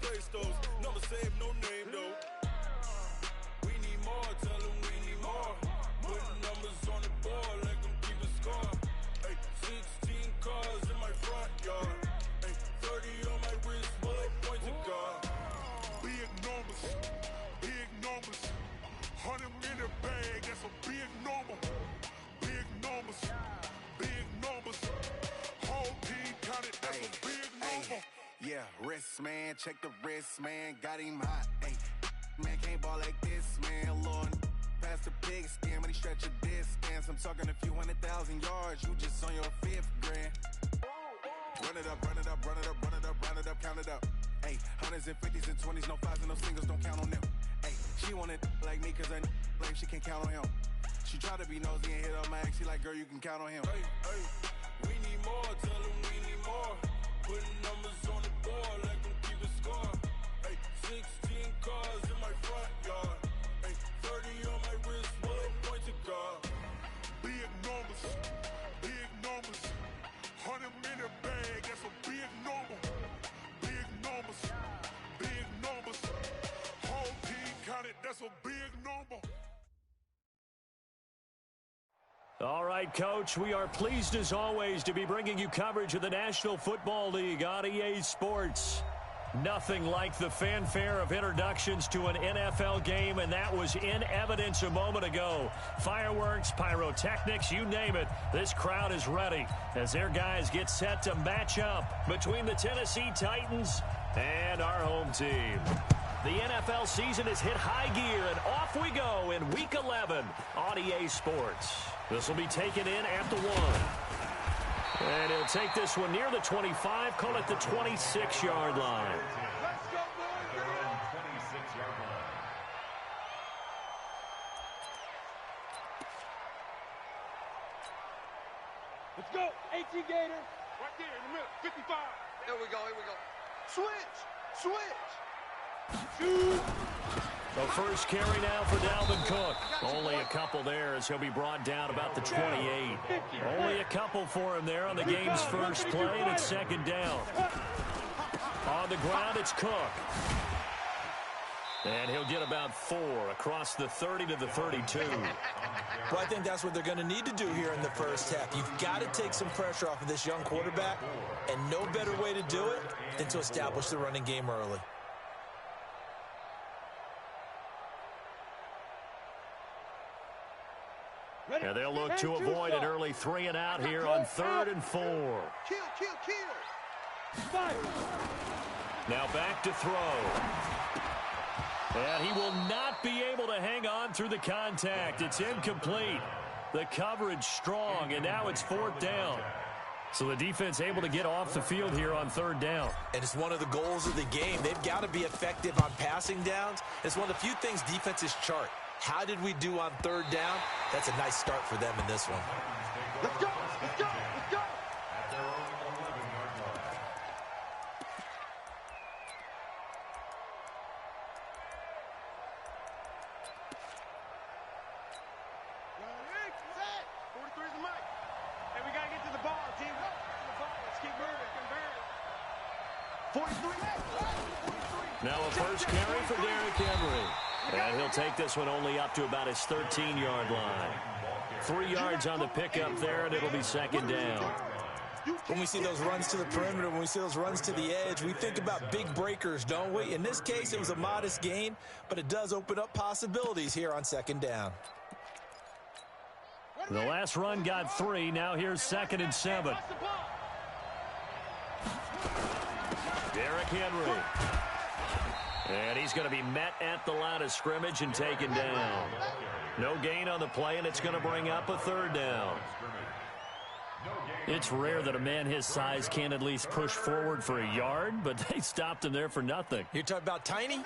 replace those. Number save, no name though. We need more, tell them we need more. Putting numbers on the board, let them keep a score. Ay, 16 cars in my front yard. Ay, 30 on my wrist, bullet point to God. Big numbers, big numbers. 100 in the bag, that's a big number. Big numbers, big numbers. Whole team counted, that's a big number. Yeah, wrist, man, check the wrist, man. Got him hot, ayy. Man, can't ball like this, man. Lord, past the pig skin, but he stretch a distance. I'm talking a few 100,000 yards. You just on your 5th grand. Run it up, run it up, run it up, run it up, round it up, count it up. Ayy, hundreds and 50s and 20s, no 5s and no singles, don't count on them. Ayy, she wanted like me cause I like she can't count on him. She tried to be nosy and hit up my ex. She like, girl, you can count on him. Hey, hey, we need more, tell them we need more. Putting numbers on the board, let them keep a score. Hey, 16 cars in my front yard. Hey, 30 on my wrist, bullet point to God. Big numbers, big numbers. 100 in the bag, that's a big number. Big numbers, big numbers. Whole team counted, that's a big number. All right, Coach, we are pleased as always to be bringing you coverage of the National Football League on EA Sports. Nothing like the fanfare of introductions to an NFL game, and that was in evidence a moment ago. Fireworks, pyrotechnics, you name it. This crowd is ready as their guys get set to match up between the Tennessee Titans and our home team. The NFL season has hit high gear, and off we go in Week 11 on EA Sports. This will be taken in at the 1. And he'll take this one near the 25, call it the 26-yard line. Let's go, boys! 26-yard line. Let's go, 18 Gator. Right there in the middle, 55. Here we go, here we go. Switch, switch. The first carry now for Dalvin Cook. Only a couple there as he'll be brought down about the 28. Only a couple for him there on the game's first play, and it's second down. On the ground, it's Cook. And he'll get about 4 across the 30 to the 32. Well, I think that's what they're going to need to do here in the first half. You've got to take some pressure off of this young quarterback, and no better way to do it than to establish the running game early. And they'll look to avoid an early 3 and out here on 3rd and 4. Kill, kill, kill. Fire. Now back to throw. And he will not be able to hang on through the contact. It's incomplete. The coverage strong, and now it's 4th down. So the defense able to get off the field here on 3rd down. And it's one of the goals of the game. They've got to be effective on passing downs. It's one of the few things defenses chart. How did we do on 3rd down? That's a nice start for them in this one. Let's go, let's go, let's go. At their own 11-yard line. Set. 43's the mic. Hey, we got to get to the ball, team. To the ball. Let's keep moving. 43. Now a first carry for Derrick Henry. And he'll take this one only up to about his 13-yard line. 3 yards on the pickup there, and it'll be second down. When we see those runs to the perimeter, when we see those runs to the edge, we think about big breakers, don't we? In this case, it was a modest gain, but it does open up possibilities here on 2nd down. The last run got 3. Now here's 2nd and 7. Derrick Henry. And he's going to be met at the line of scrimmage and taken down. No gain on the play, and it's going to bring up a 3rd down. It's rare that a man his size can't at least push forward for a yard, but they stopped him there for nothing. You're talking about Tiny?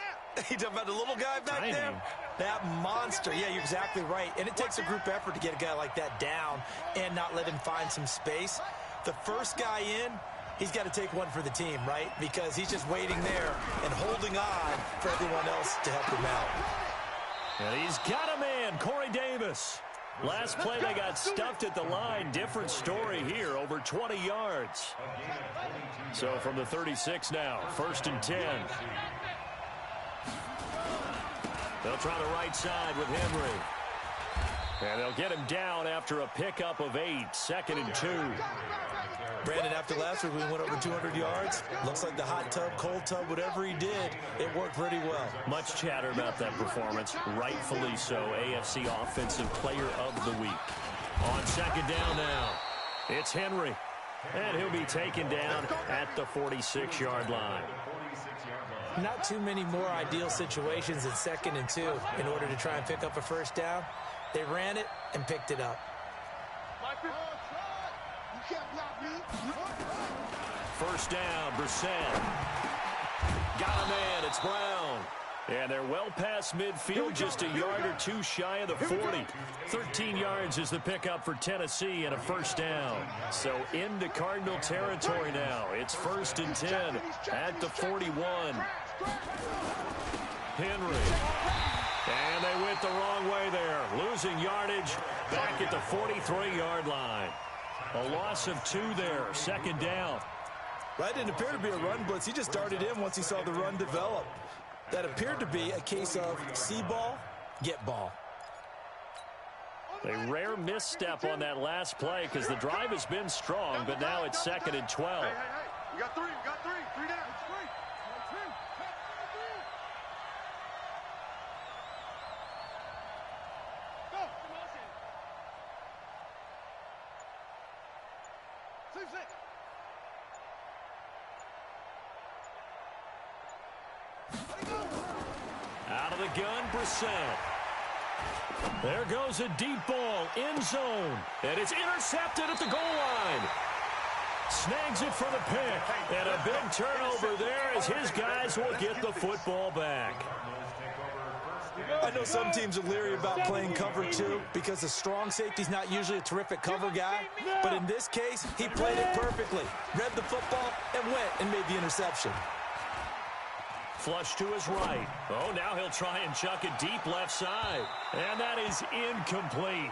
You're talking about the little guy back there? That monster. Yeah, you're exactly right. And it takes a group effort to get a guy like that down and not let him find some space. The first guy in, he's got to take one for the team, right? Because he's just waiting there and holding on for everyone else to help him out. And he's got a man, Corey Davis. Last play, they got stuffed at the line. Different story here, over 20 yards. So from the 36 now, 1st and 10. They'll try the right side with Henry. And they'll get him down after a pickup of 8, 2nd and 2. Brandon, after last week, we went over 200 yards. Looks like the hot tub, cold tub, whatever he did, it worked pretty well. Much chatter about that performance. Rightfully so. AFC Offensive Player of the Week. On 2nd down now, it's Henry. And he'll be taken down at the 46-yard line. Not too many more ideal situations in 2nd and 2 in order to try and pick up a first down. They ran it and picked it up. First down, Brissett. Got a man, it's Brown. And they're well past midfield, just a yard or two shy of the 40. 13 yards is the pickup for Tennessee and a first down. So into Cardinal territory now. It's 1st and 10 at the 41. Henry. And they went the wrong way there. Losing yardage back at the 43-yard line. A loss of 2 there. 2nd down. That didn't appear to be a run blitz. He just darted in once he saw the run develop. That appeared to be a case of see ball, get ball. A rare misstep on that last play because the drive has been strong, but now it's 2nd and 12. Hey, we got 3, 3 down. Out of the gun, Brissett. There goes a deep ball, end zone, and it's intercepted at the goal line. Snags it for the pick, and a big turnover there as his guys will get the football back. I know some teams are leery about playing cover 2 because the strong safety's not usually a terrific cover guy, but in this case, he played it perfectly, read the football, and went and made the interception. Flush to his right. Oh, now he'll try and chuck it deep left side. And that is incomplete.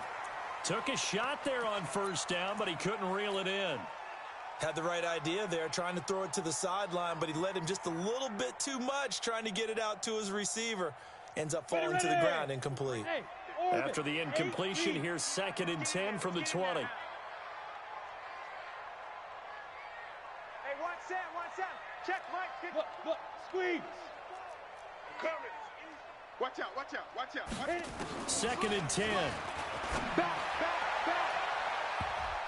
Took a shot there on first down, but he couldn't reel it in. Had the right idea there, trying to throw it to the sideline, but he led him just a little bit too much, trying to get it out to his receiver. Ends up falling to the ground, incomplete. After the incompletion, here's 2nd and 10 from the 20. Hey, one set. Check, Mike. Look, squeeze. Coming. Watch out. 2nd and 10. Back.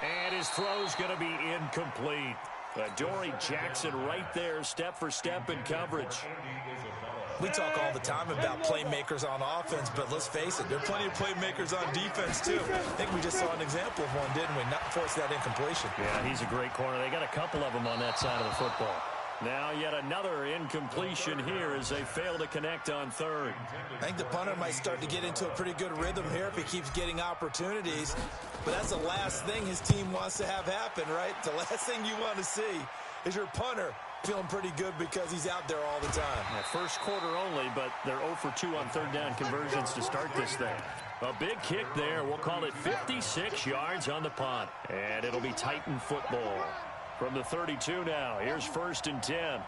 And his throw's going to be incomplete. Dory Jackson right there, step for step in coverage. We talk all the time about playmakers on offense, but let's face it, there are plenty of playmakers on defense, too. I think we just saw an example of one, didn't we? Not force that incompletion. Yeah, he's a great corner. They got a couple of them on that side of the football. Now yet another incompletion here as they fail to connect on 3rd. I think the punter might start to get into a pretty good rhythm here if he keeps getting opportunities. But that's the last thing his team wants to have happen, right? The last thing you want to see is your punter feeling pretty good because he's out there all the time. Yeah, first quarter only, but they're 0 for 2 on 3rd down conversions to start this thing. A big kick there. We'll call it 56 yards on the punt. And it'll be Titan football. From the 32 now, here's 1st and 10.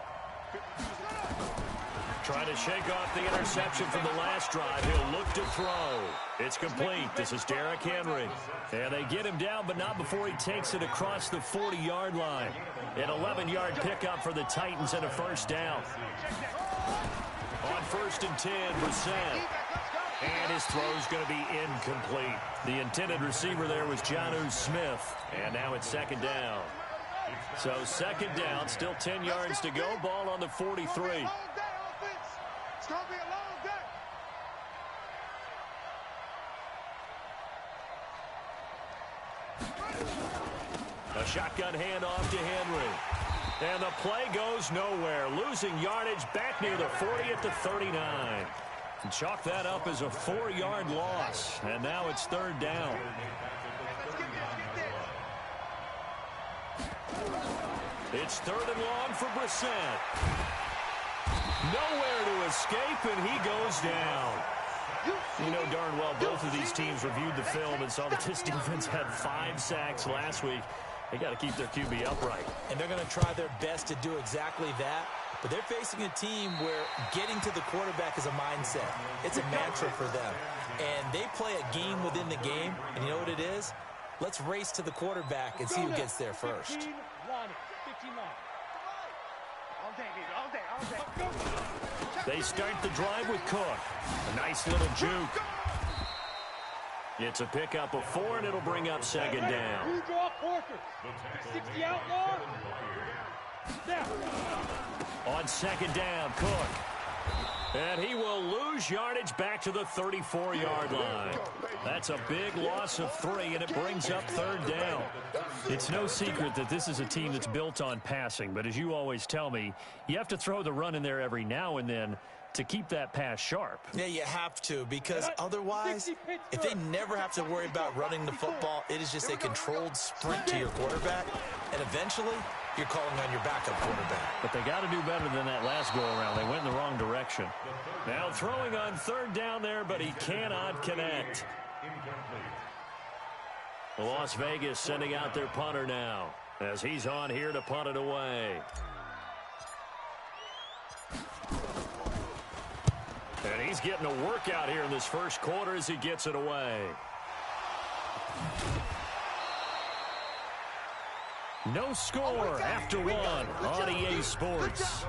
Trying to shake off the interception from the last drive. He'll look to throw. It's complete. This is Derrick Henry. And they get him down, but not before he takes it across the 40-yard line. An 11-yard pickup for the Titans and a first down. On 1st and 10, Brissett. And his throw's going to be incomplete. The intended receiver there was Jonnu Smith. And now it's 2nd down. So 2nd down, still 10 yards to go. Ball on the 43. It's going to be a long day. A shotgun handoff to Henry. And the play goes nowhere. Losing yardage back near the 40 at the 39. And chalk that up as a 4-yard loss. And now it's 3rd down. It's 3rd and long for Brissett. Nowhere to escape, and he goes down. You know darn well both of these teams reviewed the film and saw that this defense had 5 sacks last week. They got to keep their QB upright. And they're going to try their best to do exactly that. But they're facing a team where getting to the quarterback is a mindset. It's a mantra for them. And they play a game within the game. And you know what it is? Let's race to the quarterback and see who gets there first. 15 line. All day. They start the drive with Cook. A nice little juke. It's a pickup of 4, and it'll bring up second down. Who draw quarter? 60 outlaw. Now. On second down, Cook. And he will lose yardage back to the 34-yard line. That's a big loss of 3, and it brings up third down. It's no secret that this is a team that's built on passing, but as you always tell me, you have to throw the run in there every now and then to keep that pass sharp. Yeah, you have to, because otherwise, if they never have to worry about running the football, it is just a controlled sprint to your quarterback, and eventually, you're calling on your backup quarterback. But they got to do better than that last go-around. They went in the wrong direction. Now throwing on third down there, but he cannot connect. Las Vegas sending out their punter now as he's on here to punt it away. And he's getting a workout here in this first quarter as he gets it away. No score after 1 on EA Sports.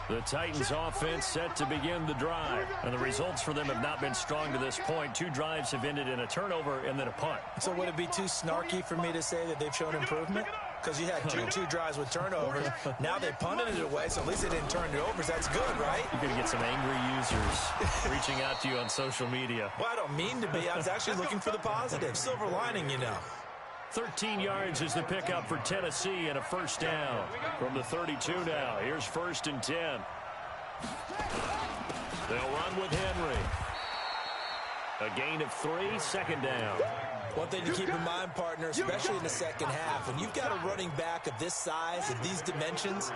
The Titans offense set to begin the drive. And the results for them have not been strong to this point. 2 drives have ended in a turnover and then a punt. So would it be too snarky for me to say that they've shown improvement? Because you had two drives with turnovers. Now they punted it away, so at least they didn't turn it over. So that's good, right? You're going to get some angry users reaching out to you on social media. Well, I don't mean to be. I was actually looking for the positive. Silver lining, you know. 13 yards is the pickup for Tennessee and a first down from the 32 now. Here's 1st and 10. They'll run with Henry. A gain of 3, second down. One thing to keep in mind, partner, especially in the second half, when you've got a running back of this size, of these dimensions,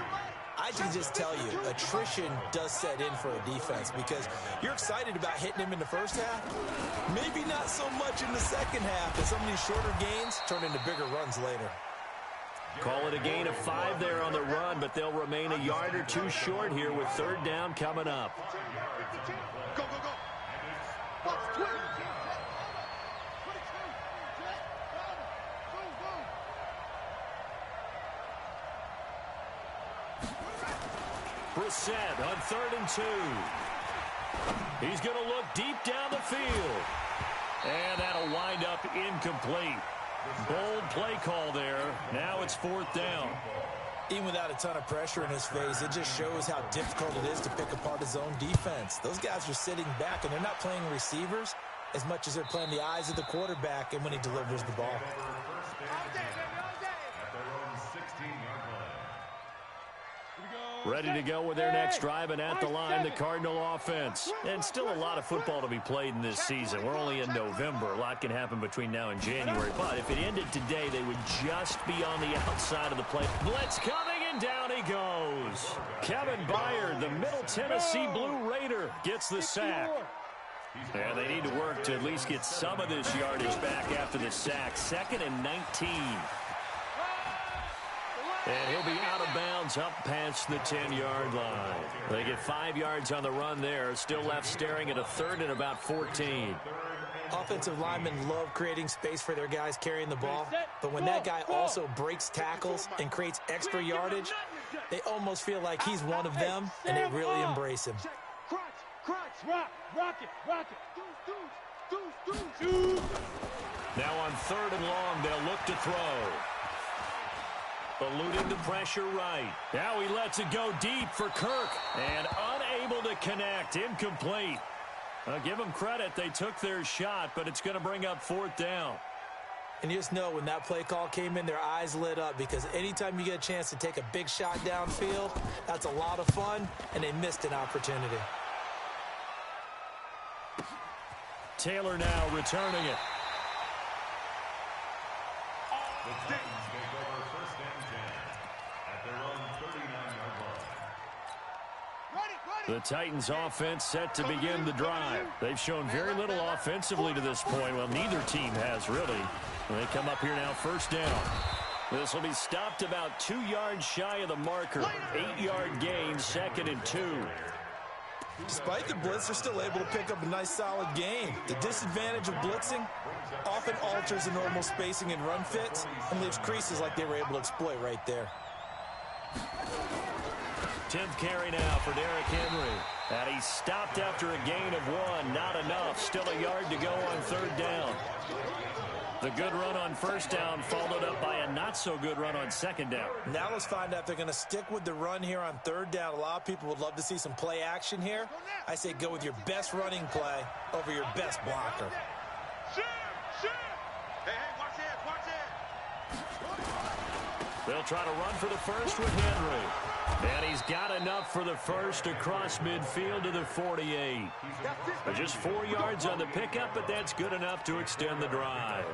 I can just tell you, attrition does set in for a defense because you're excited about hitting him in the first half. Maybe not so much in the second half, but some of these shorter gains turn into bigger runs later. Call it a gain of 5 there on the run, but they'll remain a yard or 2 short here with third down coming up. Go. Box 20. Brissett on 3rd and 2. He's going to look deep down the field. And that'll wind up incomplete. Bold play call there. Now it's 4th down. Even without a ton of pressure in his face, it just shows how difficult it is to pick apart his own defense. Those guys are sitting back, and they're not playing receivers as much as they're playing the eyes of the quarterback and when he delivers the ball. Ready to go with their next drive, and at the line, the Cardinal offense. And still a lot of football to be played in this season. We're only in November. A lot can happen between now and January. But if it ended today, they would just be on the outside of the play. Blitz coming, and down he goes. Kevin Byard, the Middle Tennessee Blue Raider, gets the sack. And they need to work to at least get some of this yardage back after the sack. 2nd and 19. And he'll be out of bounds up past the 10-yard line. They get 5 yards on the run there. Still left staring at a 3rd and about 14. Offensive linemen love creating space for their guys carrying the ball. But when that guy also breaks tackles and creates extra yardage, they almost feel like he's one of them, and they really embrace him. Crunch, rock it. Deuce. Now on 3rd and long, they'll look to throw. Eluding the pressure right. Now he lets it go deep for Kirk. And unable to connect. Incomplete. Give them credit. They took their shot, but it's going to bring up 4th down. And you just know when that play call came in, their eyes lit up because anytime you get a chance to take a big shot downfield, that's a lot of fun, and they missed an opportunity. Taylor now returning it. The Titans take over 1st and 10 at their own 39-yard line. Ready. The Titans offense set to begin the drive. They've shown very little offensively to this point. Well, neither team has really. They come up here now, first down. This will be stopped about 2 yards shy of the marker. 8-yard gain, 2nd and 2. Despite the blitz, they're still able to pick up a nice solid gain. The disadvantage of blitzing often alters the normal spacing and run fits and leaves creases like they were able to exploit right there. 10th carry now for Derrick Henry. And he's stopped after a gain of 1. Not enough. Still a yard to go on 3rd down. The good run on 1st down followed up by a not-so-good run on 2nd down. Now let's find out if they're going to stick with the run here on 3rd down. A lot of people would love to see some play action here. I say go with your best running play over your best blocker. Hey, watch it. They'll try to run for the first with Henry. And he's got enough for the first across midfield to the 48. Just 4 yards on the pickup, but that's good enough to extend the drive.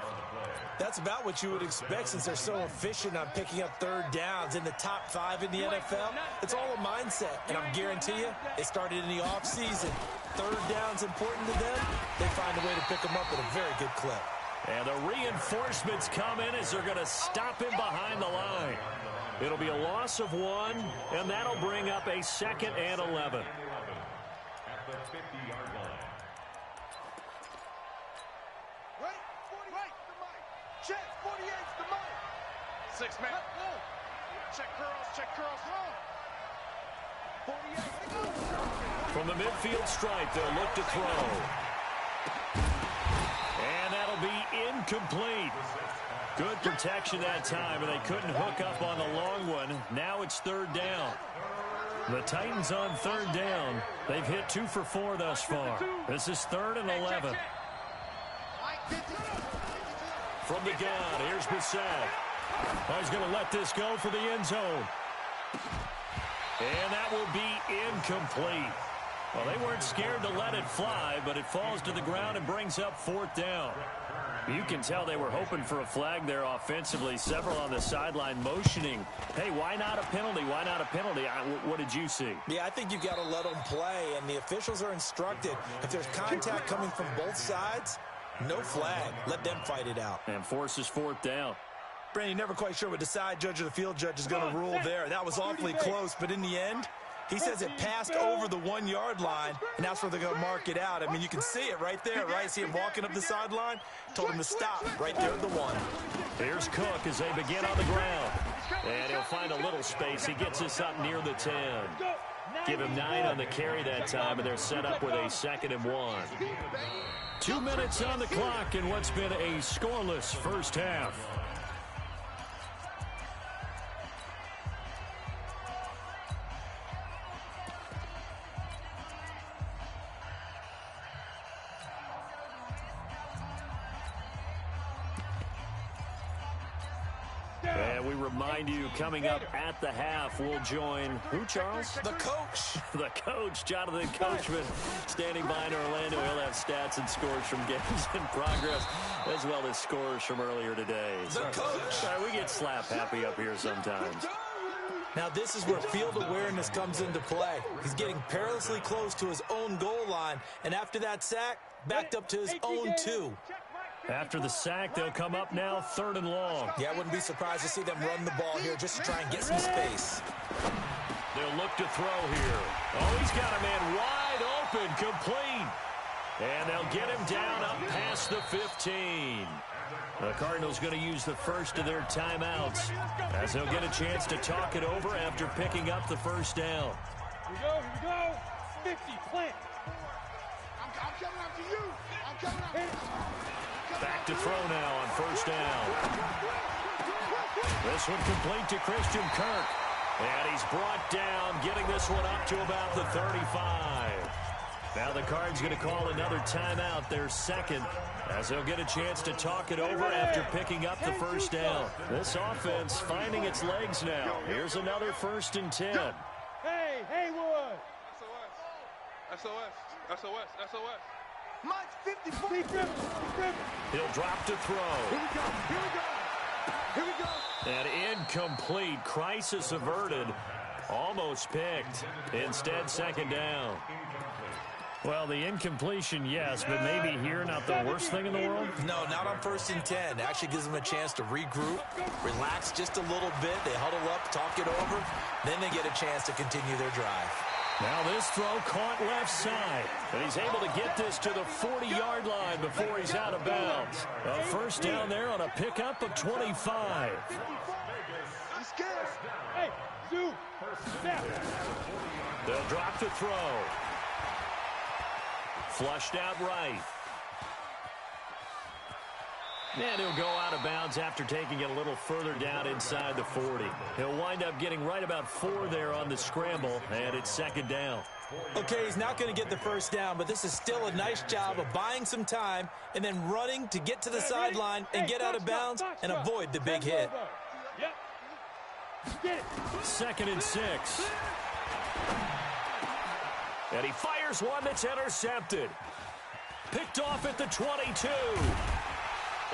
That's about what you would expect since they're so efficient on picking up 3rd downs in the top 5 in the NFL. It's all a mindset, and I'm guarantee you, they started in the offseason. 3rd down's important to them. They find a way to pick them up at a very good clip. And the reinforcements come in as they're going to stop him behind the line. It'll be a loss of 1, and that'll bring up a 2nd and 11. At the 50-yard line. Right, 48, the mic. Check, 48's the mic. 6 man. Check curls. 48. From the midfield stripe, they'll look to throw. And that'll be incomplete. Good protection that time, and they couldn't hook up on the long one. Now it's 3rd down. The Titans on 3rd down. They've hit 2 for 4 thus far. This is 3rd and 11. From the gun, here's Bissett. He's going to let this go for the end zone. And that will be incomplete. Well, they weren't scared to let it fly, but it falls to the ground and brings up 4th down. You can tell they were hoping for a flag there offensively. Several on the sideline motioning. Hey, why not a penalty? Why not a penalty? What did you see? Yeah, I think you got to let them play, and the officials are instructed. If there's contact coming from both sides, no flag. Let them fight it out. And forces 4th down. Brandon, never quite sure what the side judge or the field judge is going to rule there. That was awfully close, but in the end, he says it passed over the 1-yard line, and that's where they're going to mark it out. I mean, you can see it right there, right? See him walking up the sideline? Told him to stop right there at the 1. Here's Cook as they begin on the ground. And he'll find a little space. He gets us up near the 10. Give him 9 on the carry that time, and they're set up with a 2nd and 1. 2 minutes on the clock in what's been a scoreless first half. And we remind you, coming up at the half, we'll join who, Charles? The coach. The coach, Jonathan Coachman, standing by in Orlando. He'll have stats and scores from games in progress, as well as scores from earlier today. The coach. Sorry, we get slap happy up here sometimes. Now this is where field awareness comes into play. He's getting perilously close to his own goal line, and after that sack, backed up to his own 2. After the sack, they'll come up now 3rd and long. Yeah, I wouldn't be surprised to see them run the ball here just to try and get some space. They'll look to throw here. Oh, he's got a man wide open, complete. And they'll get him down up past the 15. The Cardinals going to use the first of their timeouts as they'll get a chance to talk it over after picking up the first down. Here we go. 50, plant. I'm coming up to you. I'm coming up. Back to throw now on first down. This one complete to Christian Kirk. And he's brought down, getting this one up to about the 35. Now the Cards going to call another timeout, their 2nd, as they'll get a chance to talk it over after picking up the first down. This offense finding its legs now. Here's another 1st and 10. Hey, Haywood. SOS. Mike's 54. He'll drop to throw. Here we go. And incomplete. Crisis averted Almost picked. Instead, second down. Well, the incompletion, yes, but maybe here not the worst thing in the world? No, not on 1st and 10. Actually gives them a chance to regroup, relax just a little bit. They huddle up, talk it over. Then they get a chance to continue their drive. Now this throw caught left side. And he's able to get this to the 40-yard line before he's out of bounds. A first down there on a pickup of 25. Hey, Zoo. They'll drop the throw. Flushed out right. And he'll go out of bounds after taking it a little further down inside the 40. He'll wind up getting right about 4 there on the scramble, and it's second down. Okay, he's not going to get the first down, but this is still a nice job of buying some time and then running to get to the sideline and get out of bounds and avoid the big hit. Second and 6. And he fires one that's intercepted. Picked off at the 22.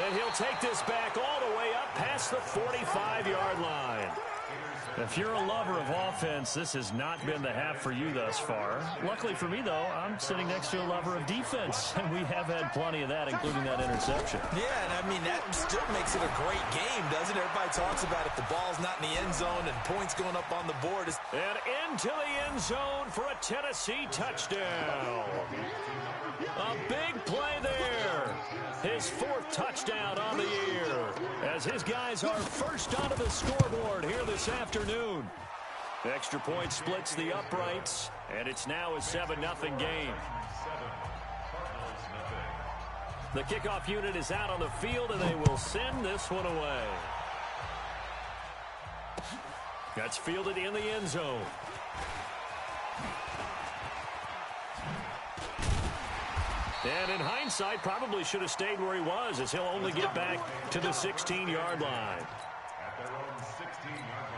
And he'll take this back all the way up past the 45-yard line. If you're a lover of offense, this has not been the half for you thus far. Luckily for me, though, I'm sitting next to a lover of defense, and we have had plenty of that, including that interception. Yeah, and I mean, that still makes it a great game, doesn't it? Everybody talks about if the ball's not in the end zone and points going up on the board. And into the end zone for a Tennessee touchdown. A big play there. His 4th touchdown on the year as his guys are first onto the scoreboard here this afternoon. Extra point splits the uprights, and it's now a 7-0 game. The kickoff unit is out on the field, and they will send this one away. That's fielded in the end zone. And in hindsight, probably should have stayed where he was, as he'll only get back to the 16-yard line. At their own 16-yard line.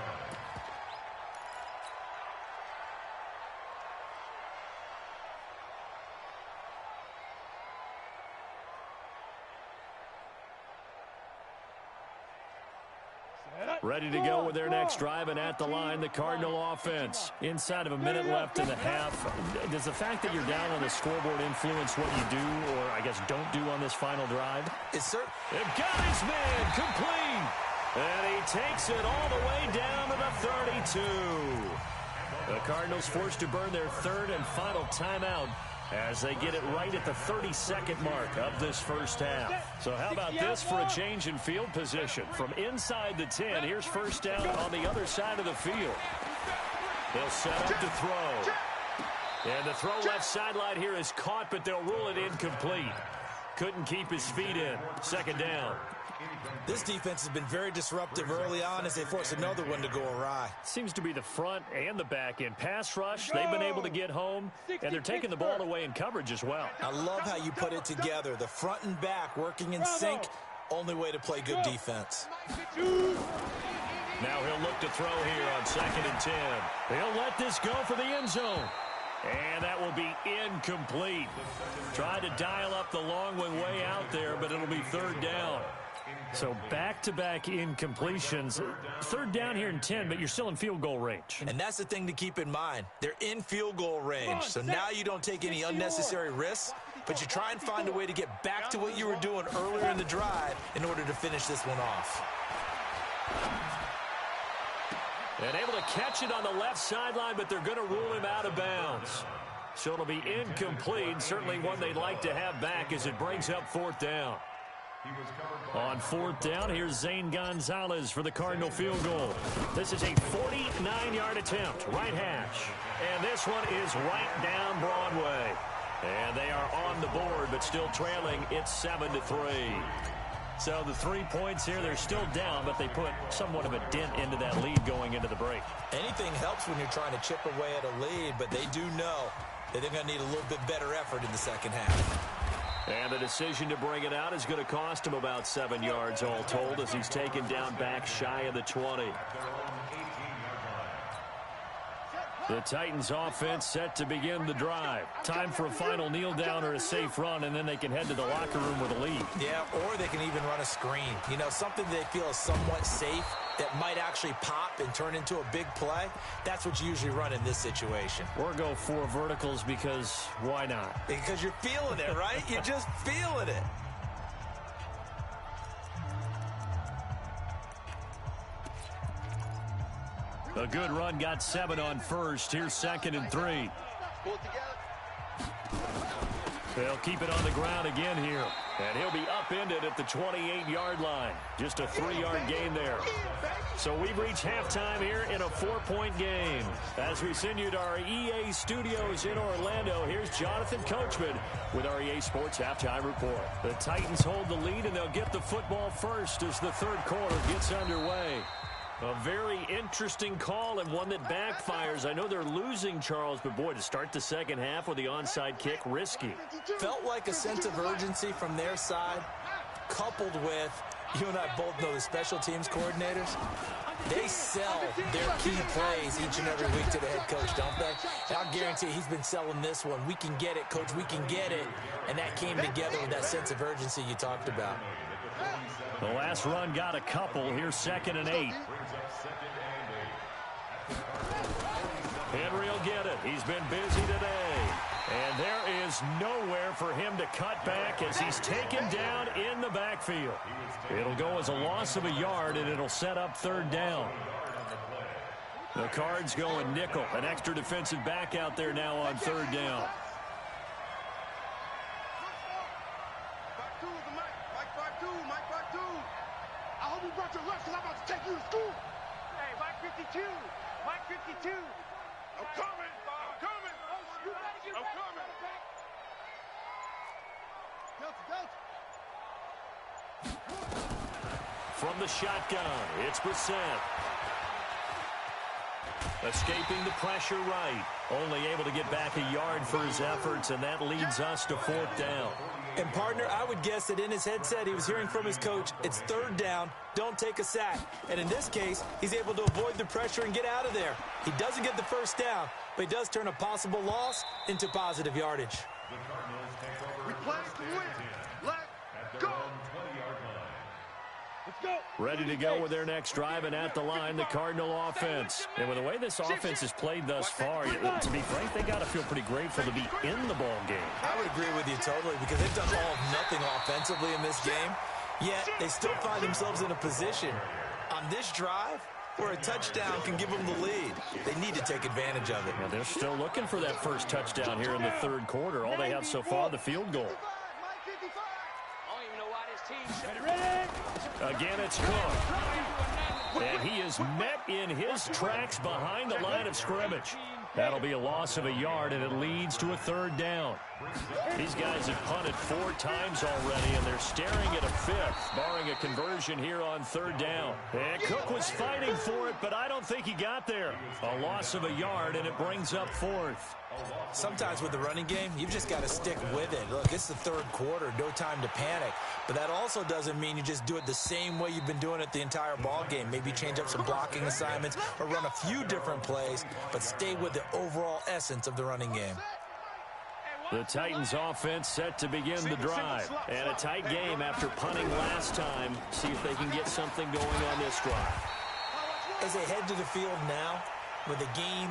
Ready to go with their next drive, and at the line, the Cardinal offense. Inside of a minute left in the half. Does the fact that you're down on the scoreboard influence what you do, or I guess don't do on this final drive? It's certain. They've got his man complete. And he takes it all the way down to the 32. The Cardinals forced to burn their 3rd and final timeout as they get it right at the 32nd mark of this first half. So how about this for a change in field position? From inside the 10, here's first down on the other side of the field. They'll set up to throw. And the throw left sideline here is caught, but they'll rule it incomplete. Couldn't keep his feet in. Second down. This defense has been very disruptive early on as they force another one to go awry. Seems to be the front and the back end. Pass rush, they've been able to get home, and they're taking the ball away in coverage as well. I love how you put it together. The front and back working in sync. Only way to play good defense. Now he'll look to throw here on 2nd and 10. He'll let this go for the end zone. And that will be incomplete. Tried to dial up the long one way out there, but it'll be 3rd down. So back-to-back incompletions. 3rd down here in 10, but you're still in field goal range. And that's the thing to keep in mind. They're in field goal range. So now you don't take any unnecessary risks, but you try and find a way to get back to what you were doing earlier in the drive in order to finish this one off. And able to catch it on the left sideline, but they're going to rule him out of bounds. So it'll be incomplete. Certainly one they'd like to have back as it brings up 4th down. On 4th down, here's Zane Gonzalez for the Cardinal field goal. This is a 49-yard attempt, right hash. And this one is right down Broadway. And they are on the board, but still trailing. It's 7-3. So the 3 points here, they're still down, but they put somewhat of a dent into that lead going into the break. Anything helps when you're trying to chip away at a lead, but they do know that they're going to need a little bit better effort in the second half. And the decision to bring it out is going to cost him about 7 yards all told as he's taken down back shy of the 20. The Titans offense set to begin the drive. Time for a final kneel down or a safe run, and then they can head to the locker room with a lead. Yeah, or they can even run a screen. You know, something they feel is somewhat safe that might actually pop and turn into a big play. That's what you usually run in this situation. Or go for verticals because why not? Because you're feeling it, right? You're just feeling it. A good run got 7 on first. Here's 2nd and 3. They'll keep it on the ground again here. And he'll be upended at the 28-yard line. Just a 3-yard gain there. So we've reached halftime here in a 4-point game. As we send you to our EA studios in Orlando, here's Jonathan Coachman with our EA Sports Halftime Report. The Titans hold the lead, and they'll get the football first as the third quarter gets underway. A very interesting call and one that backfires. I know they're losing, Charles, but boy, to start the second half with the onside kick, risky. Felt like a sense of urgency from their side, coupled with, you and I both know the special teams coordinators. They sell their key plays each and every week to the head coach, don't they? And I'll guarantee he's been selling this one. We can get it, coach, we can get it. And that came together with that sense of urgency you talked about. The last run got a couple. Here's 2nd and 8. Henry will get it. He's been busy today. And there is nowhere for him to cut back as he's taken down in the backfield. It'll go as a loss of a yard, and it'll set up 3rd down. The Cards going nickel. An extra defensive back out there now on 3rd down. I hope you brought your lunch because I'm about to take you to school. Hey, Mike 52. Mike 52. I'm coming. I'm coming. You better get I'm coming. From the shotgun, it's Brissett. Escaping the pressure right. Only able to get back a yard for his efforts, and that leads us to 4th down. And, partner, I would guess that in his headset he was hearing from his coach, it's 3rd down, don't take a sack. And in this case, he's able to avoid the pressure and get out of there. He doesn't get the 1st down, but he does turn a possible loss into positive yardage. We play to win. Let's go. Let's go. Ready to go with their next drive, and at the line, the Cardinal offense. And with the way this offense has played thus far, to be frank, they got to feel pretty grateful to be in the ball game. I would agree with you totally because they've done all of nothing offensively in this game, yet they still find themselves in a position on this drive where a touchdown can give them the lead. They need to take advantage of it. Well, they're still looking for that first touchdown here in the 3rd quarter. All they have so far, the field goal. Again, it's Cook. And he is met in his tracks behind the line of scrimmage. That'll be a loss of a yard, and it leads to a 3rd down. These guys have punted 4 times already, and they're staring at a 5th, barring a conversion here on 3rd down. And Cook was fighting for it, but I don't think he got there. A loss of a yard, and it brings up 4th. Sometimes with the running game, you've just got to stick with it. Look, it's the 3rd quarter, no time to panic. But that also doesn't mean you just do it the same way you've been doing it the entire ball game. Maybe change up some blocking assignments or run a few different plays, but stay with the overall essence of the running game. The Titans offense set to begin the drive. And a tight game after punting last time. See if they can get something going on this drive. As they head to the field now, with the game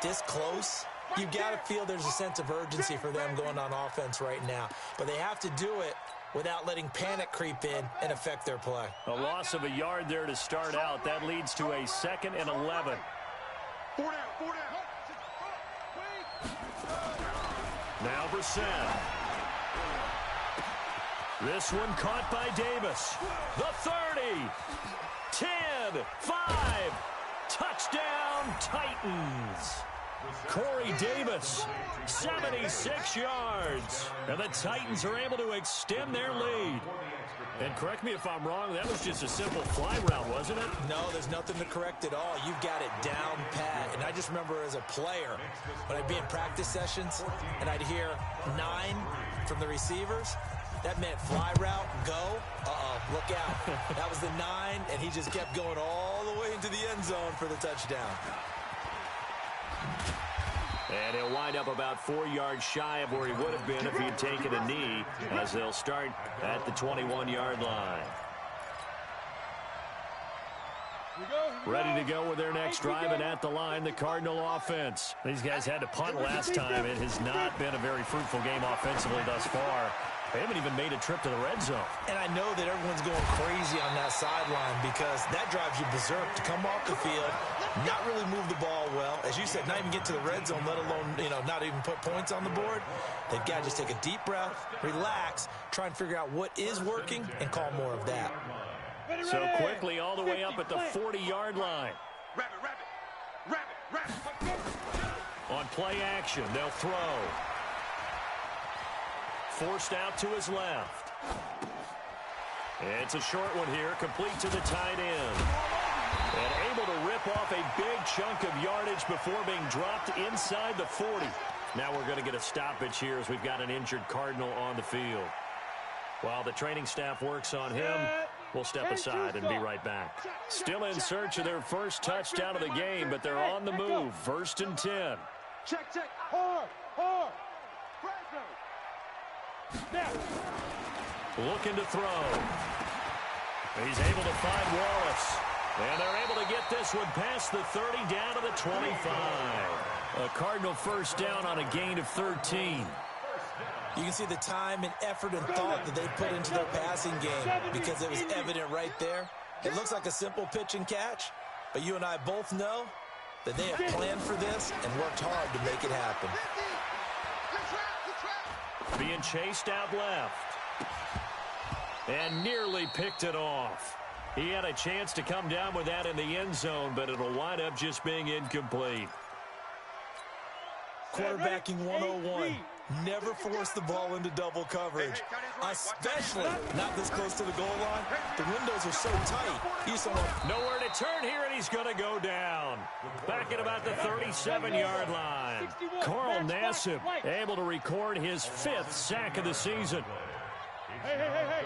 this close, you've got to feel there's a sense of urgency for them going on offense right now. But they have to do it without letting panic creep in and affect their play. A loss of a yard there to start out. That leads to a 2nd and 11. 4 down, 4 down. Now Brissett. This one caught by Davis. The 30. 10. 5. Touchdown, Titans. Corey Davis, 76 yards. And the Titans are able to extend their lead. And correct me if I'm wrong, that was just a simple fly route, wasn't it? No, there's nothing to correct at all. You've got it down pat. And I just remember as a player, when I'd be in practice sessions and I'd hear 9 from the receivers, that meant fly route, go, look out. That was the 9, and he just kept going all the way into the end zone for the touchdown. And he'll wind up about 4 yards shy of where he would have been if he had taken a knee, as they'll start at the 21-yard line. Ready to go with their next drive, and at the line, the Cardinal offense. These guys had to punt last time. It has not been a very fruitful game offensively thus far. They haven't even made a trip to the red zone. And I know that everyone's going crazy on that sideline because that drives you berserk to come off the field, not really move the ball well. As you said, not even get to the red zone, let alone, not even put points on the board. They've got to just take a deep breath, relax, try and figure out what is working, and call more of that. So quickly all the way up at the 40-yard line. On play action, they'll throw. Forced out to his left. It's a short one here, complete to the tight end. And able to rip off a big chunk of yardage before being dropped inside the 40. Now we're going to get a stoppage here as we've got an injured Cardinal on the field. While the training staff works on him, we'll step aside and be right back. Still in search of their first touchdown of the game, but they're on the move. 1st and 10. Check. Hard. Looking to throw. He's able to find Wallace. And they're able to get this one past the 30 down to the 25. A Cardinal first down on a gain of 13. You can see the time and effort and thought that they put into their passing game because it was evident right there. It looks like a simple pitch and catch, but you and I both know that they have planned for this and worked hard to make it happen. Being chased out left. And nearly picked it off. He had a chance to come down with that in the end zone, but it'll wind up just being incomplete. Quarterbacking 101. Never force the ball into double coverage, especially not this close to the goal line. The windows are so tight. Nowhere to turn here, and he's going to go down. Back at about the 37-yard line. Carl Nassib able to record his 5th sack of the season. Hey.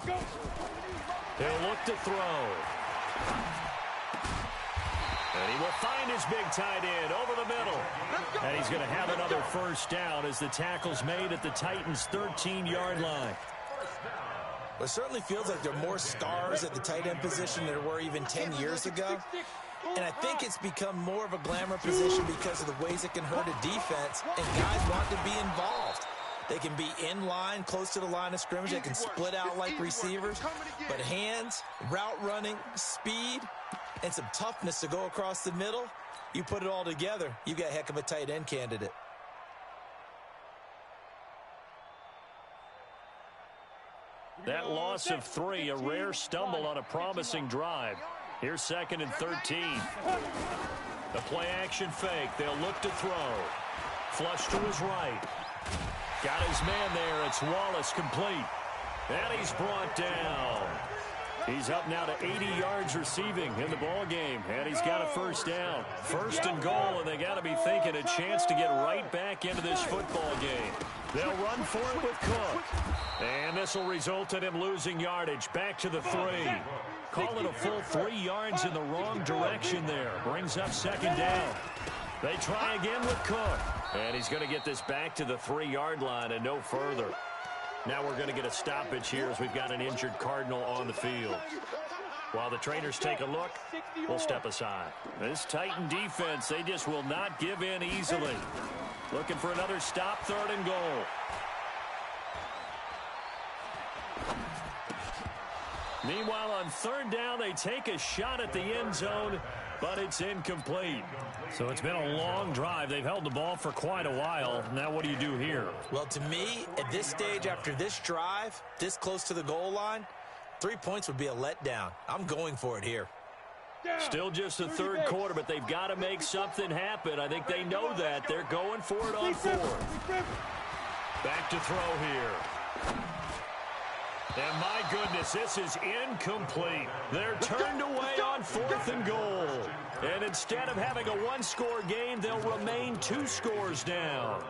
Go. He'll look to throw. And he will find his big tight end over the middle. And he's going to have another first down as the tackle's made at the Titans' 13-yard line. Well, it certainly feels like there are more stars at the tight end position than there were even 10 years ago. And I think it's become more of a glamour position because of the ways it can hurt a defense, and guys want to be involved. They can be in line, close to the line of scrimmage. They can split out like receivers. But hands, route running, speed, and some toughness to go across the middle, you put it all together, you got a heck of a tight end candidate. That loss of 3, a rare stumble on a promising drive. Here's 2nd and 13. The play action fake. They'll look to throw. Flush to his right. Got his man there. It's Wallace, complete. And he's brought down. He's up now to 80 yards receiving in the ball game, and he's got a first down. 1st and goal, and they got to be thinking a chance to get right back into this football game. They'll run for it with Cook. And this will result in him losing yardage. Back to the 3. Call it a full 3 yards in the wrong direction there. Brings up 2nd down. They try again with Cook. And he's going to get this back to the 3-yard line and no further. Now we're going to get a stoppage here as we've got an injured Cardinal on the field. While the trainers take a look, we'll step aside. This Titan defense, they just will not give in easily. Looking for another stop, 3rd and goal. Meanwhile, on 3rd down, they take a shot at the end zone, but it's incomplete. So it's been a long drive. They've held the ball for quite a while. Now what do you do here? Well, to me, at this stage, after this drive, this close to the goal line, 3 points would be a letdown. I'm going for it here. Still just the 3rd quarter, but they've got to make something happen. I think they know that. They're going for it on 4th. Back to throw here. And my goodness, this is incomplete. They're turned away on 4th and goal. And instead of having a 1-score game, they'll remain 2 scores down.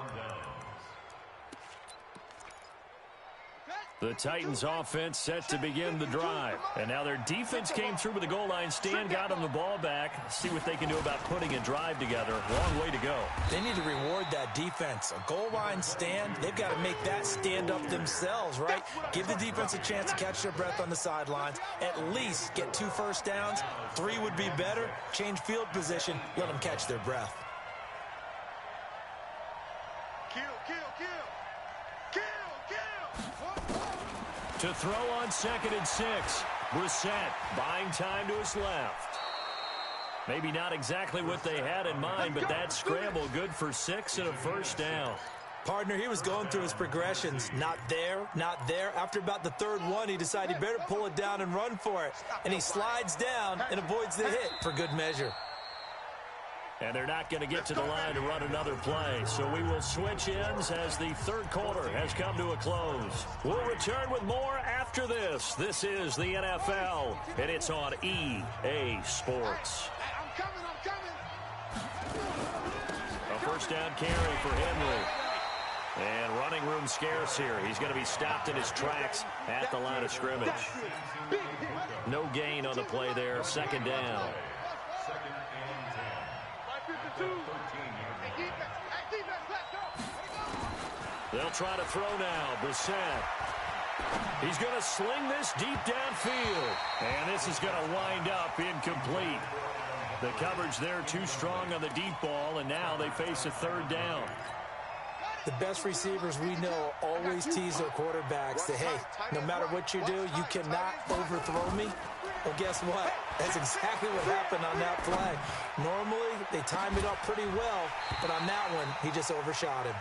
The Titans offense set to begin the drive. And now their defense came through with the goal line stand, got them the ball back. See what they can do about putting a drive together. Long way to go. They need to reward that defense. A goal line stand, they've got to make that stand up themselves, right? Give the defense a chance to catch their breath on the sidelines. At least get 2 first downs. 3 would be better. Change field position. Let them catch their breath. To throw on 2nd and 6. Brissett buying time to his left. Maybe not exactly what they had in mind, but that scramble good for 6 and a first down. Partner, he was going through his progressions. Not there, not there. After about the 3rd one, he decided he better pull it down and run for it. And he slides down and avoids the hit for good measure. And they're not going to get to the line to run another play. So we will switch ends as the 3rd quarter has come to a close. We'll return with more after this. This is the NFL, and it's on EA Sports. I'm coming. A first down carry for Henry. And running room scarce here. He's going to be stopped in his tracks at the line of scrimmage. No gain on the play there. 2nd down. They'll try to throw now. Brissett. He's going to sling this deep downfield. And this is going to wind up incomplete. The coverage there too strong on the deep ball, and now they face a 3rd down. The best receivers we know always tease their quarterbacks that, hey, no matter what you do, you cannot overthrow me. Well, guess what? That's exactly what happened on that play. Normally, they time it up pretty well, but on that one, he just overshot him.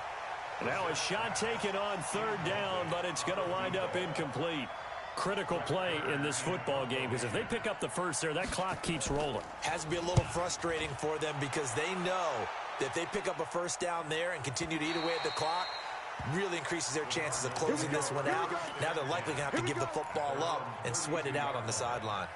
Now a shot taken on 3rd down, but it's going to wind up incomplete. Critical play in this football game, because if they pick up the first there, that clock keeps rolling. Has to be a little frustrating for them because they know that if they pick up a first down there and continue to eat away at the clock, really increases their chances of closing this one out. Now they're likely going to have to give the football up and sweat it out on the sideline.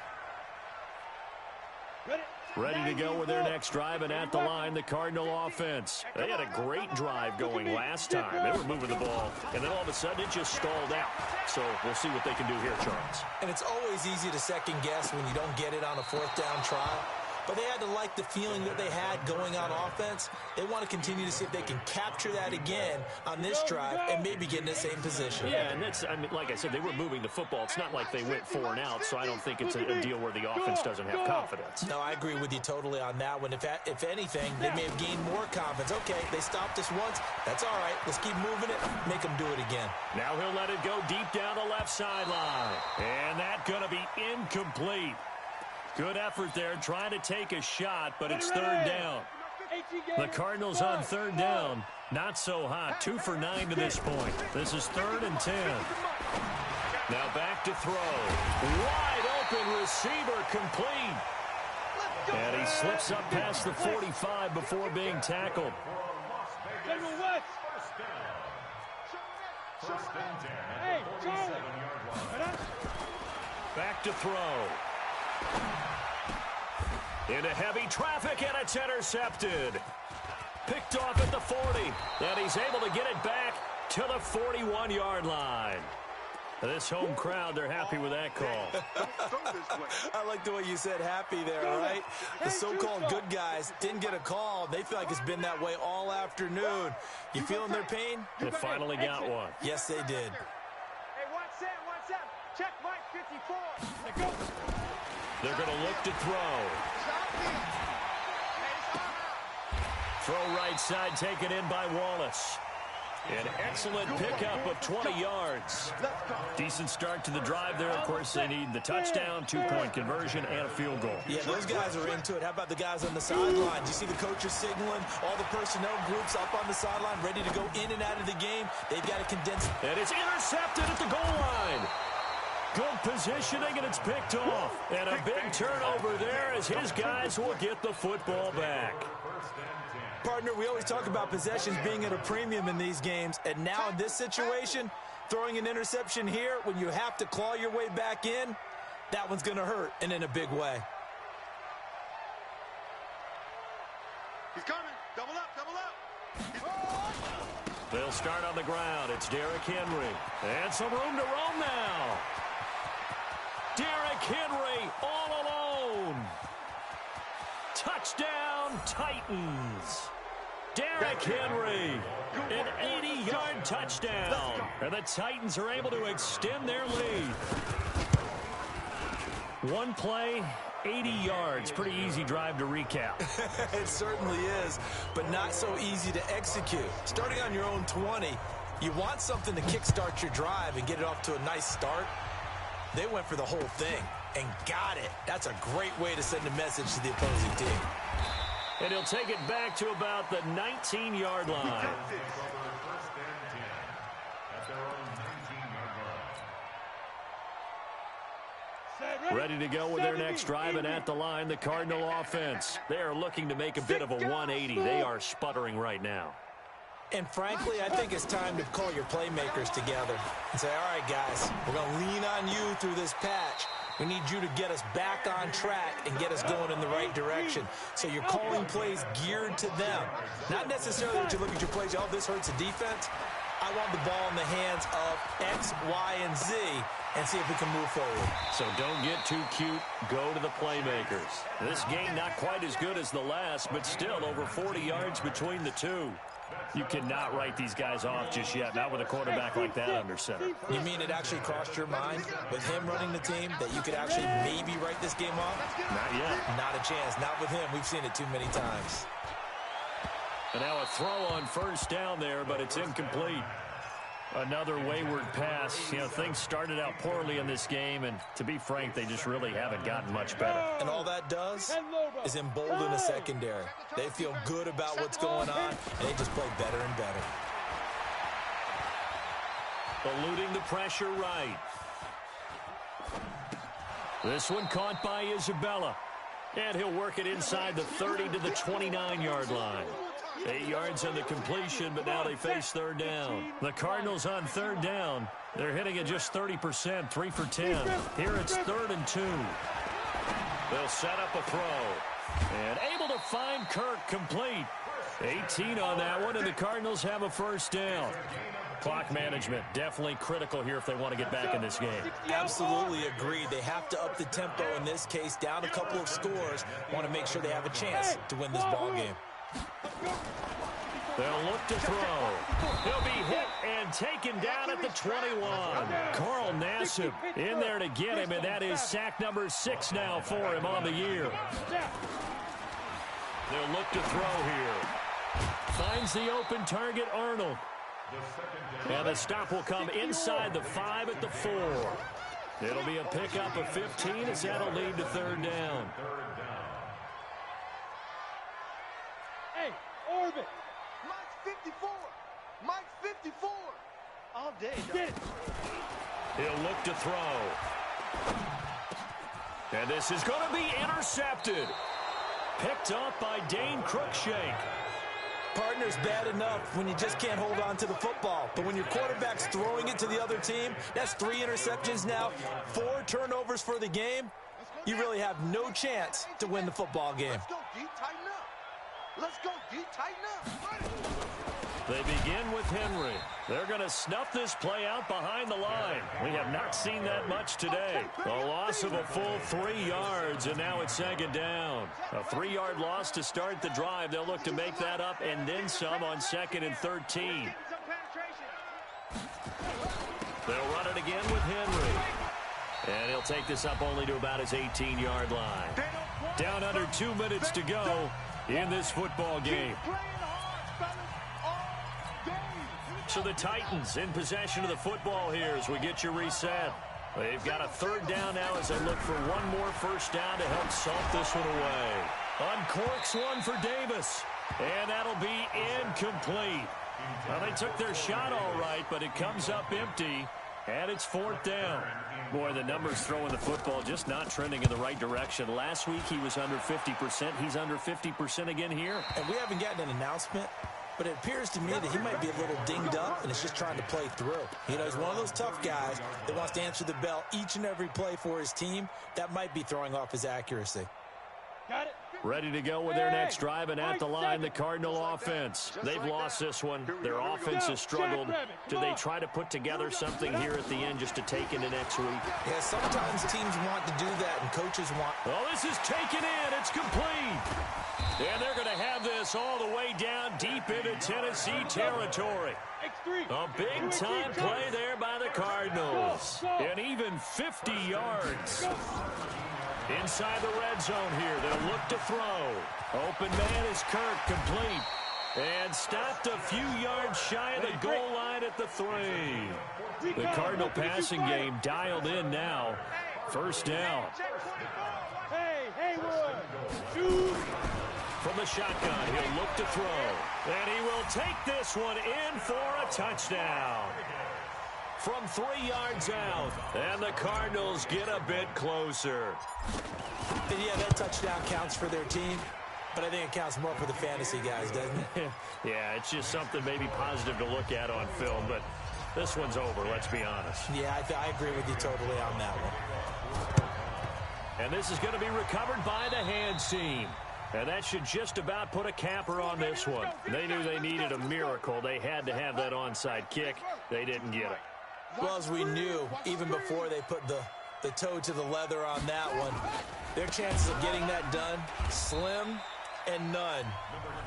Ready to go with their next drive, and at the line, the Cardinal offense. They had a great drive going last time. They were moving the ball, and then all of a sudden it just stalled out. So we'll see what they can do here, Charles. And it's always easy to second guess when you don't get it on a 4th down try. But they had to like the feeling that they had going on offense. They want to continue to see if they can capture that again on this drive and maybe get in the same position. Yeah, and that's, I mean, like I said, they were moving the football. It's not like they went 4 and out, so I don't think it's a deal where the offense doesn't have confidence. No, I agree with you totally on that one. If anything, they may have gained more confidence. Okay, they stopped us once. That's all right. Let's keep moving it. Make them do it again. Now he'll let it go deep down the left sideline. And that's going to be incomplete. Good effort there, trying to take a shot, but it's 3rd down. The Cardinals on 3rd down, not so hot. 2 for 9 to this point. This is 3rd and 10. Now back to throw. Wide open receiver, complete. And he slips up past the 45 before being tackled. Back to throw. Into heavy traffic, and it's intercepted. Picked off at the 40, and he's able to get it back to the 41-yard line. This home crowd, they're happy with that call. I like the way you said happy there, all right? The so-called good guys didn't get a call. They feel like it's been that way all afternoon. You feeling their pain? They finally got one. Yes, they did. Hey, watch that. Check Mike 54. Let's go. They're going to look to throw. Throw right side taken in by Wallace. An excellent pickup of 20 yards. Decent start to the drive there. Of course, they need the touchdown, 2-point conversion, and a field goal. Yeah, those guys are into it. How about the guys on the sideline? Do you see the coaches signaling? All the personnel groups up on the sideline, ready to go in and out of the game. They've got to condense. And it's intercepted at the goal line. Good positioning, and it's picked off. And a big turnover there as his guys will get the football back. Partner, we always talk about possessions being at a premium in these games, and now in this situation, throwing an interception here when you have to claw your way back in, that one's going to hurt, and in a big way. He's coming. Double up. They'll start on the ground. It's Derrick Henry. And some room to roam now. Derrick Henry all alone. Touchdown, Titans. Derrick Henry, an 80-yard touchdown. And the Titans are able to extend their lead. One play, 80 yards. Pretty easy drive to recap. It certainly is, but not so easy to execute. Starting on your own 20, you want something to kickstart your drive and get it off to a nice start. They went for the whole thing and got it. That's a great way to send a message to the opposing team. And he'll take it back to about the 19-yard line. Ready to go with their next drive, and at the line, the Cardinal offense. They are looking to make a bit of a 180. They are sputtering right now. And frankly, I think it's time to call your playmakers together and say, all right, guys, we're going to lean on you through this patch. We need you to get us back on track and get us going in the right direction. So you're calling plays geared to them. Not necessarily that you look at your plays, oh, this hurts the defense. I want the ball in the hands of X, Y, and Z and see if we can move forward. So don't get too cute. Go to the playmakers. This game not quite as good as the last, but still over 40 yards between the two. You cannot write these guys off just yet, not with a quarterback like that under center. You mean it actually crossed your mind with him running the team that you could actually maybe write this game off? Not yet. Not a chance. Not with him. We've seen it too many times. And now a throw on first down there, but it's incomplete. Another wayward pass. You know, things started out poorly in this game, and to be frank, they just really haven't gotten much better. And all that does is embolden a secondary. They feel good about what's going on, and they just play better and better. Eluding the pressure right. This one caught by Isabella. And he'll work it inside the 30 to the 29-yard line. 8 yards on the completion, but now they face third down. The Cardinals on third down. They're hitting at just 30%, 3 for 10. Here it's 3rd and 2. They'll set up a throw. And able to find Kirk complete. 18 on that one, and the Cardinals have a first down. Clock management definitely critical here if they want to get back in this game. Absolutely agreed. They have to up the tempo in this case, down a couple of scores. Want to make sure they have a chance to win this ball game. They'll look to throw. He'll be hit and taken down at the 21. Carl Nassib in there to get him, and that is sack number 6 now for him on the year. They'll look to throw here. Finds the open target, Arnold. And the stop will come inside the 5 at the 4. It'll be a pickup of 15 as that'll lead to third down. Hey, Orbit. Mike's 54. Mike's 54. All day. Get it. He'll look to throw. And this is going to be intercepted. Picked up by Dane Cruikshank. Partner's bad enough when you just can't hold on to the football. But when your quarterback's throwing it to the other team, that's 3 interceptions now, 4 turnovers for the game. You really have no chance to win the football game. Let's go, D. Tighten up. Let's go, D. Tighten up. They begin with Henry. They're going to snuff this play out behind the line. We have not seen that much today. A loss of a full 3 yards, and now it's 2nd down. A 3-yard loss to start the drive. They'll look to make that up and then some on 2nd and 13. They'll run it again with Henry. And he'll take this up only to about his 18-yard line. Down under 2 minutes to go in this football game. So the Titans in possession of the football here as we get you reset. They've got a 3rd down now as they look for one more first down to help salt this one away. Uncorks one for Davis, and that'll be incomplete. Well, they took their shot all right, but it comes up empty, and it's 4th down. Boy, the numbers throwing the football just not trending in the right direction. Last week he was under 50%. He's under 50% again here. And we haven't gotten an announcement, but it appears to me that he might be a little dinged up and is just trying to play through. You know, he's one of those tough guys that wants to answer the bell each and every play for his team. That might be throwing off his accuracy. Got it. Ready to go with their next drive, and at the line, the Cardinal offense. They've lost this one. Their offense has struggled. Do they try to put together something here at the end just to take into next week? Yeah, sometimes teams want to do that, and coaches want. Oh, this is taken in. It's complete. And they're going to have this all the way down deep into Tennessee territory. A big-time play there by the Cardinals. And even 50 yards. Inside the red zone here, they'll look to throw. Open man is Kirk, complete. And stopped a few yards shy of the goal line at the 3. The Cardinal passing game dialed in now. First down. From the shotgun, he'll look to throw. And he will take this one in for a touchdown. From 3 yards out, and the Cardinals get a bit closer. And yeah, that touchdown counts for their team, but I think it counts more for the fantasy guys, doesn't it? Yeah, it's just something maybe positive to look at on film, but this one's over, let's be honest. Yeah, I agree with you totally on that one. And this is going to be recovered by the hands team. And that should just about put a capper on this one. They knew they needed a miracle. They had to have that onside kick. They didn't get it. Well, as we knew, even before they put the toe to the leather on that one, their chances of getting that done, slim and none.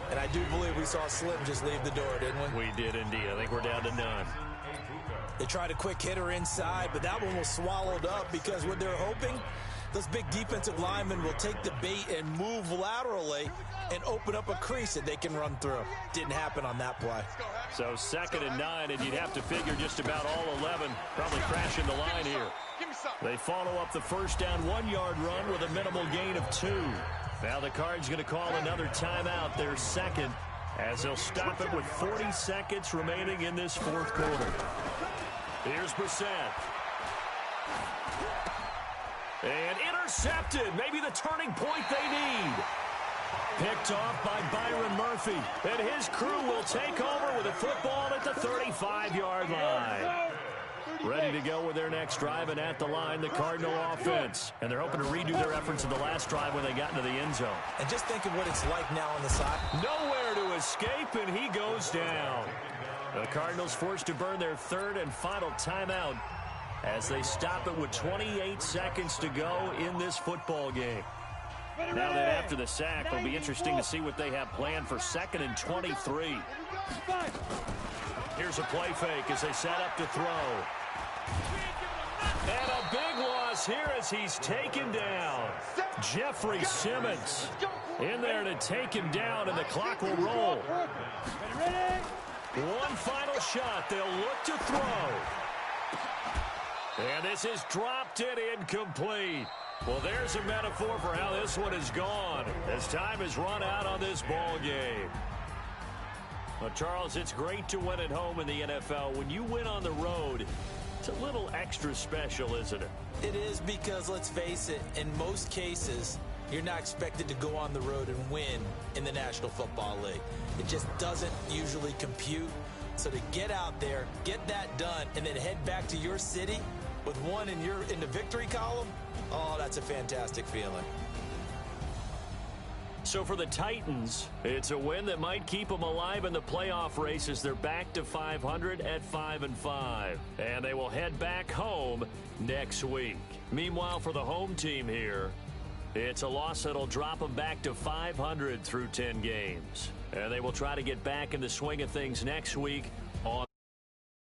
And I do believe we saw Slim just leave the door, didn't we? We did indeed. I think we're down to none. They tried a quick hitter inside, but that one was swallowed up because what they're hoping, those big defensive linemen will take the bait and move laterally and open up a crease that they can run through. Didn't happen on that play. So 2nd and 9, and you'd have to figure just about all 11 probably crashing the line here. They follow up the first down 1-yard run with a minimal gain of 2. Now the Cards going to call another timeout, their second, as they'll stop it with 40 seconds remaining in this fourth quarter. Here's Brissett. And intercepted. Maybe the turning point they need. Picked off by Byron Murphy. And his crew will take over with a football at the 35-yard line. Ready to go with their next drive, and at the line, the Cardinal offense. And they're hoping to redo their efforts in the last drive when they got into the end zone. And just think of what it's like now on the side. Nowhere to escape, and he goes down. The Cardinals forced to burn their third and final timeout as they stop it with 28 seconds to go in this football game. Now that after the sack, it'll be interesting to see what they have planned for 2nd and 23. Here's a play fake as they set up to throw. And a big loss here as he's taken down. Jeffrey Simmons in there to take him down, and the clock will roll. One final shot. They'll look to throw. And this is dropped and incomplete. Well, there's a metaphor for how this one is gone as time has run out on this ball game. Well, Charles, it's great to win at home in the NFL. When you win on the road, it's a little extra special, isn't it? It is, because, let's face it, in most cases, you're not expected to go on the road and win in the National Football League. It just doesn't usually compute. So to get out there, get that done, and then head back to your city with one in the victory column, oh, that's a fantastic feeling. So for the Titans, it's a win that might keep them alive in the playoff race as they're back to 500 at 5-5. And they will head back home next week. Meanwhile, for the home team here, it's a loss that'll drop them back to 500 through 10 games. And they will try to get back in the swing of things next week